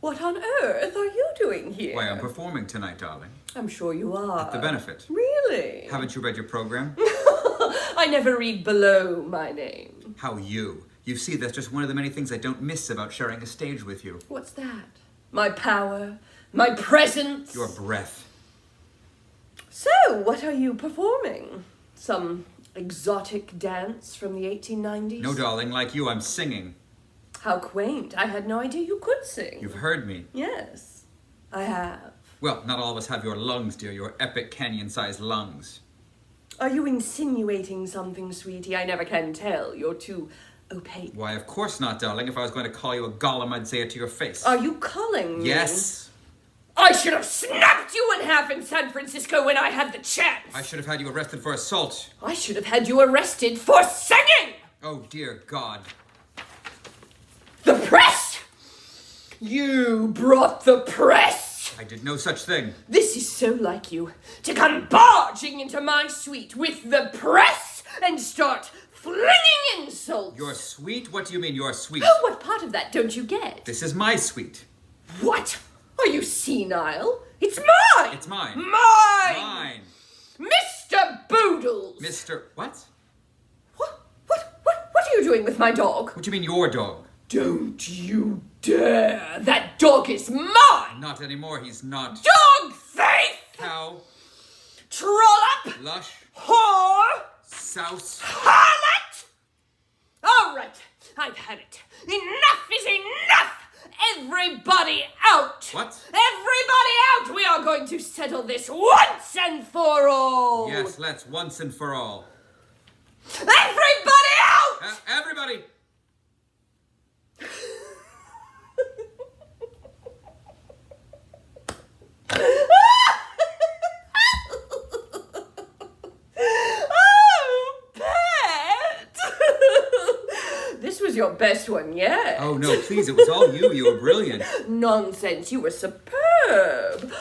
What on earth are you doing here? Why, I'm performing tonight, darling. I'm sure you are. At the benefit. Really? Haven't you read your program? I never read below my name. How you? You see, that's just one of the many things I don't miss about sharing a stage with you. What's that? My power? My presence? Your breath. So, what are you performing? Some exotic dance from the 1890s? No, darling, like you, I'm singing. How quaint. I had no idea you could sing. You've heard me. Yes, I have. Well, not all of us have your lungs, dear, your epic canyon-sized lungs. Are you insinuating something, sweetie? I never can tell. You're too opaque. Why, of course not, darling. If I was going to call you a golem, I'd say it to your face. Are you calling me? Yes. I should have snapped you in half in San Francisco when I had the chance. I should have had you arrested for assault. I should have had you arrested for singing. Oh, dear God. The press? You brought the press. I did no such thing. This is so like you, to come barging into my suite with the press and start flinging insults. You're sweet? What do you mean, you're sweet? Oh, what part of that don't you get? This is my suite. What? Are you senile? It's mine! It's mine. Mine! Mine. Mr. Boodles! Mr. What? What are you doing with my dog? What do you mean, your dog? Don't you dare! That dog is mine! Not anymore, he's not. Dog thief! Cow. Trollop! Lush. Whore! Souse. Harlot! All right, I've had it. Enough is enough! Everybody out! What? Everybody out! We are going to settle this once and for all! Yes, let's, once and for all. Everybody out! Everybody! Oh, Pet! This was your best one yet. Oh, no, please, it was all you. You were brilliant. Nonsense, you were superb.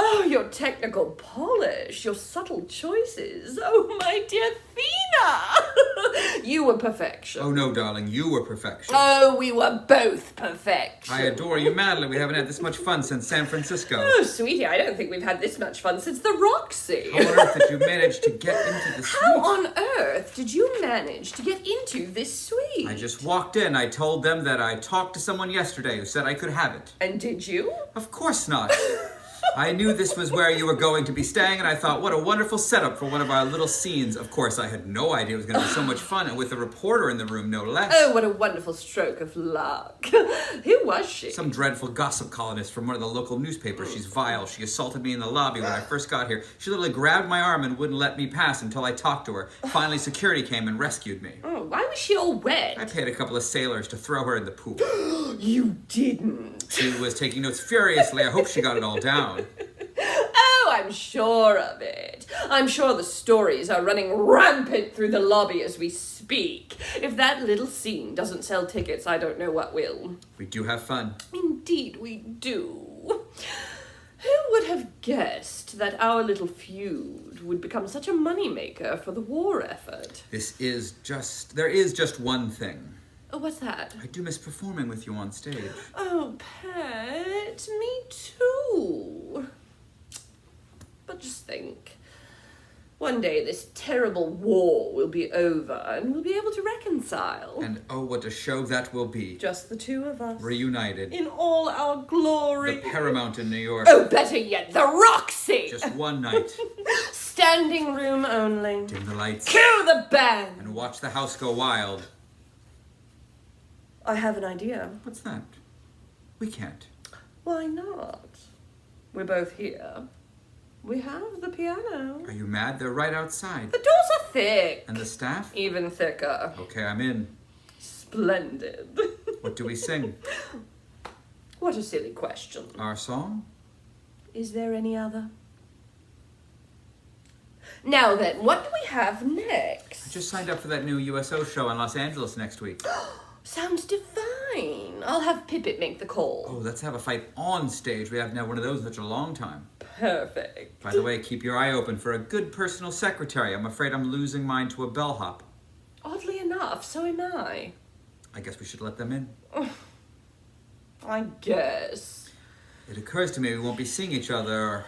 Oh, your technical polish, your subtle choices. Oh, my dear Thena. You were perfection. Oh, no, darling, you were perfection. Oh, we were both perfection. I adore you madly. We haven't had this much fun since San Francisco. Oh, sweetie, I don't think we've had this much fun since the Roxy. How on earth did you manage to get into the suite? How on earth did you manage to get into this suite? I just walked in. I told them that I talked to someone yesterday who said I could have it. And did you? Of course not. I knew this was where you were going to be staying, and I thought, what a wonderful setup for one of our little scenes. Of course, I had no idea it was going to be so much fun, and with a reporter in the room, no less. Oh, what a wonderful stroke of luck. Who was she? Some dreadful gossip columnist from one of the local newspapers. She's vile. She assaulted me in the lobby when I first got here. She literally grabbed my arm and wouldn't let me pass until I talked to her. Finally, security came and rescued me. Oh, why was she all wet? I paid a couple of sailors to throw her in the pool. You didn't. She was taking notes furiously. I hope she got it all down. Oh, I'm sure of it. I'm sure the stories are running rampant through the lobby as we speak. If that little scene doesn't sell tickets, I don't know what will. We do have fun. Indeed we do. Who would have guessed that our little feud would become such a moneymaker for the war effort? There is just one thing. Oh, what's that? I do miss performing with you on stage. Oh, Pet, me too. But just think, one day this terrible war will be over and we'll be able to reconcile. And oh, what a show that will be. Just the two of us. Reunited. In all our glory. The Paramount in New York. Oh, better yet, the Roxy! Just one night. Standing room only. Dim the lights. Cue the band! And watch the house go wild. I have an idea. What's that? We can't. Why not? We're both here. We have the piano. Are you mad? They're right outside. The doors are thick. And the staff? Even thicker. Okay, I'm in. Splendid. What do we sing? What a silly question. Our song? Is there any other? Now then, what do we have next? I just signed up for that new USO show in Los Angeles next week. Sounds divine. I'll have Pippet make the call. Oh, let's have a fight on stage. We haven't had one of those in such a long time. Perfect. By the way, keep your eye open for a good personal secretary. I'm afraid I'm losing mine to a bellhop. Oddly enough, so am I. I guess we should let them in. I guess. It occurs to me we won't be seeing each other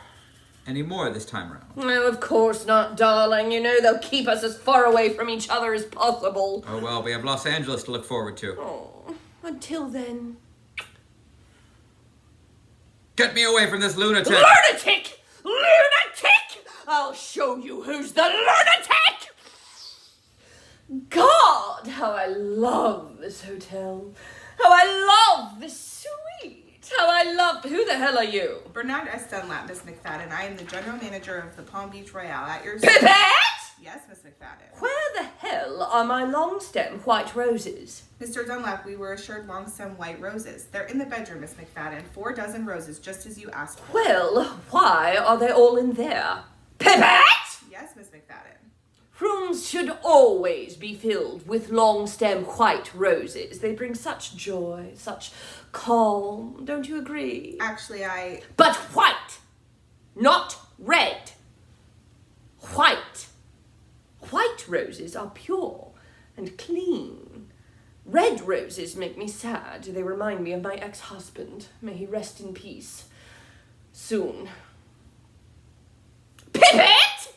anymore this time around. No, of course not, darling. You know they'll keep us as far away from each other as possible. Oh well, we have Los Angeles to look forward to. Oh, until then. Get me away from this lunatic! Lunatic! Lunatic! I'll show you who's the lunatic! God, how I love this hotel. How I love this suite. How I love... Who the hell are you? Bernard S. Dunlap, Miss McFadden. I am the general manager of the Palm Beach Royale at your... Pipette! Yes, Miss McFadden. Where the hell are my long-stem white roses? Mr. Dunlap, we were assured long-stem white roses. They're in the bedroom, Miss McFadden. 4 dozen roses, just as you asked for. Well, why are they all in there? Pipette! Yes, Miss McFadden. Rooms should always be filled with long-stem white roses. They bring such joy, such calm. Don't you agree? Actually, But white, not red. White. White roses are pure and clean. Red roses make me sad. They remind me of my ex-husband. May he rest in peace. Soon. Pipette!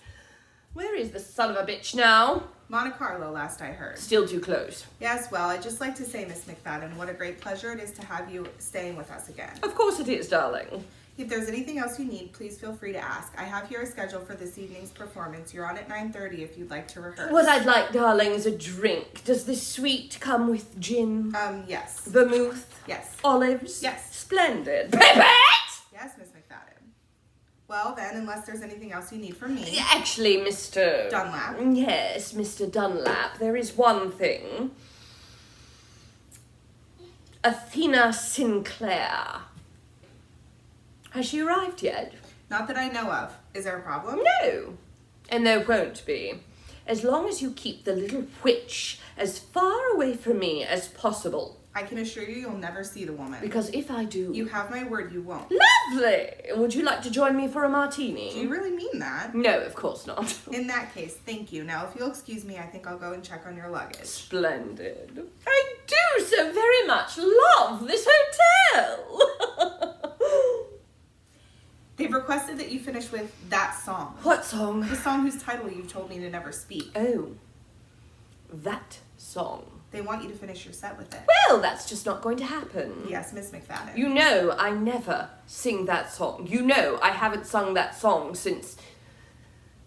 Where is the son of a bitch now? Monte Carlo, last I heard. Still too close. Yes, well, I'd just like to say, Miss McFadden, what a great pleasure it is to have you staying with us again. Of course it is, darling. If there's anything else you need, please feel free to ask. I have here a schedule for this evening's performance. You're on at 9:30 if you'd like to rehearse. What I'd like, darling, is a drink. Does this suite come with gin? Yes. Vermouth? Yes. Olives? Yes. Splendid. Pipette! Yes, Miss McFadden. Well, then, unless there's anything else you need from me. Actually, Mr. Dunlap. Yes, Mr. Dunlap, there is one thing. Athena Sinclair. Has she arrived yet? Not that I know of. Is there a problem? No. And there won't be. As long as you keep the little witch as far away from me as possible. I can assure you you'll never see the woman. Because if I do... You have my word you won't. Lovely! Would you like to join me for a martini? Do you really mean that? No, of course not. In that case, thank you. Now, if you'll excuse me, I think I'll go and check on your luggage. Splendid. I do so very much love this hotel. They've requested that you finish with that song. What song? The song whose title you told me to never speak. Oh, that song. They want you to finish your set with it. Well, that's just not going to happen. Yes, Miss McFadden. You know I never sing that song. You know I haven't sung that song since...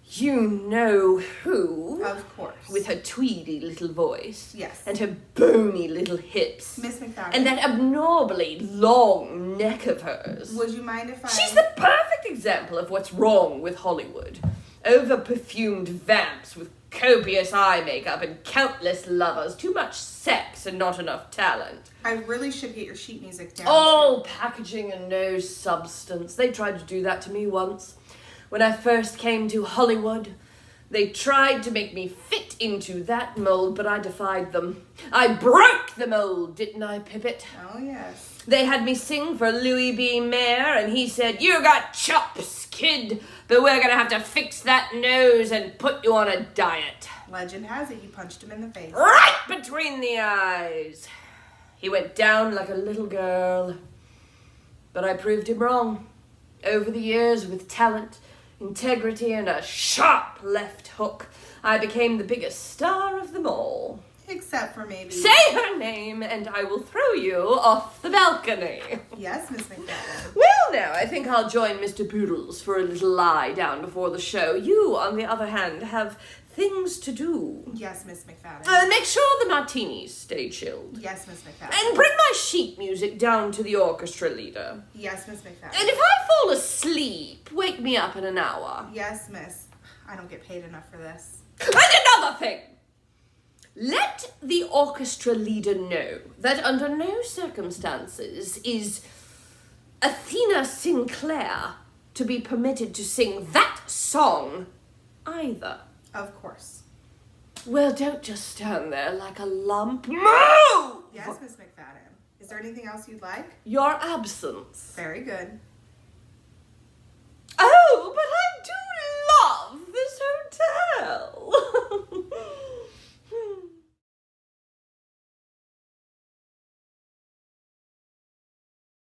You know who? Of course. With her tweedy little voice. Yes. And her bony little hips. Miss McFadden. And that abnormally long neck of hers. Would you mind if I... She's the perfect example of what's wrong with Hollywood. Over-perfumed vamps with copious eye makeup and countless lovers. Too much sex and not enough talent. I really should get your sheet music down. All packaging and no substance. They tried to do that to me once. When I first came to Hollywood, they tried to make me fit into that mold, but I defied them. I broke the mold, didn't I, Pipette? Oh, yes. They had me sing for Louis B. Mayer, and he said, "You got chops, kid, but we're gonna have to fix that nose and put you on a diet." Legend has it you punched him in the face. Right between the eyes. He went down like a little girl. But I proved him wrong. Over the years, with talent, integrity, and a sharp left hook, I became the biggest star of them all. Except for maybe... Say her name, and I will throw you off the balcony. Yes, Miss McFadden. Well, now, I think I'll join Mr. Poodles for a little lie down before the show. You, on the other hand, have things to do. Yes, Miss McFadden. Make sure the martinis stay chilled. Yes, Miss McFadden. And bring my sheet music down to the orchestra leader. Yes, Miss McFadden. And if I fall asleep, wake me up in an hour. Yes, Miss. I don't get paid enough for this. And another thing! Let the orchestra leader know that under no circumstances is Athena Sinclair to be permitted to sing that song either. Of course. Well, don't just stand there like a lump. Move! Yes, Miss McFadden. Is there anything else you'd like? Your absence. Very good. Oh, but